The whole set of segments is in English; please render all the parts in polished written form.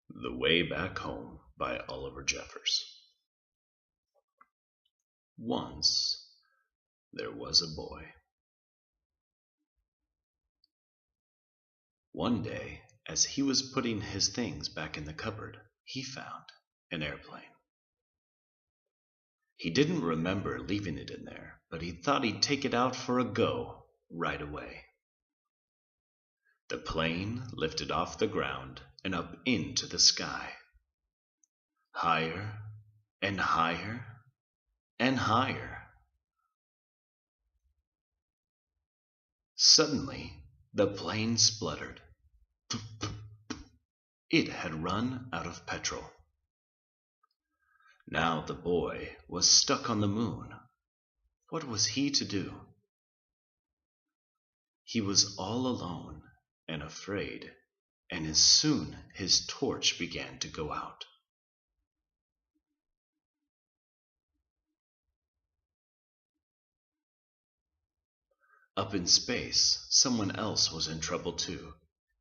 The Way Back Home by Oliver Jeffers. Once there was a boy. One day, as he was putting his things back in the cupboard, he found an airplane. He didn't remember leaving it in there, but he thought he'd take it out for a go right away. The plane lifted off the ground and up into the sky. Higher and higher and higher. Suddenly, the plane spluttered. It had run out of petrol. Now the boy was stuck on the moon. What was he to do? He was all alone and afraid, and as soon his torch began to go out. Up in space, someone else was in trouble too.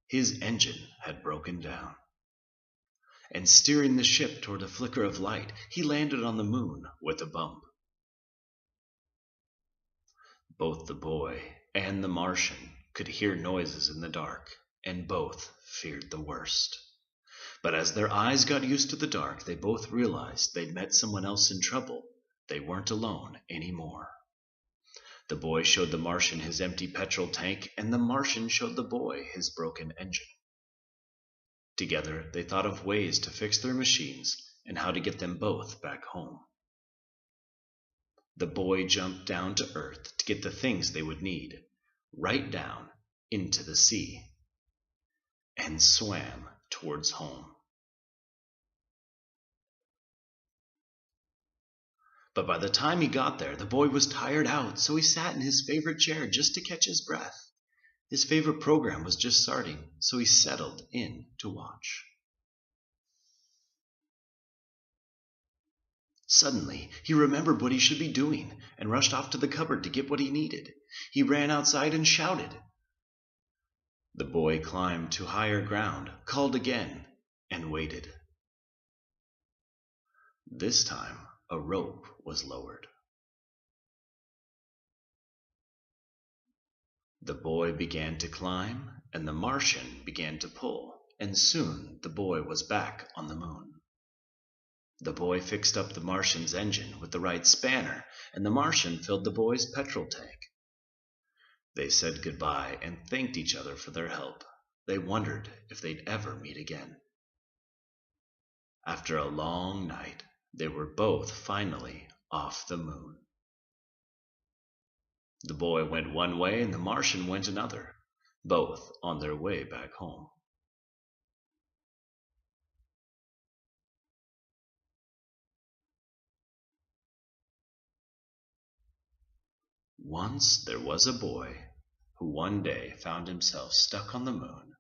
His engine had broken down. And steering the ship toward a flicker of light, he landed on the moon with a bump. Both the boy and the Martian could hear noises in the dark, and both feared the worst. But as their eyes got used to the dark, they both realized they'd met someone else in trouble. They weren't alone anymore. The boy showed the Martian his empty petrol tank, and the Martian showed the boy his broken engine. Together, they thought of ways to fix their machines and how to get them both back home. The boy jumped down to earth to get the things they would need, right down into the sea, and swam towards home. But by the time he got there, the boy was tired out, so he sat in his favorite chair just to catch his breath. His favorite program was just starting, so he settled in to watch. Suddenly, he remembered what he should be doing and rushed off to the cupboard to get what he needed. He ran outside and shouted. The boy climbed to higher ground, called again, and waited. This time, a rope was lowered. The boy began to climb, and the Martian began to pull, and soon the boy was back on the moon. The boy fixed up the Martian's engine with the right spanner, and the Martian filled the boy's petrol tank. They said goodbye and thanked each other for their help. They wondered if they'd ever meet again. After a long night, they were both finally off the moon. The boy went one way and the Martian went another, both on their way back home. Once there was a boy who one day found himself stuck on the moon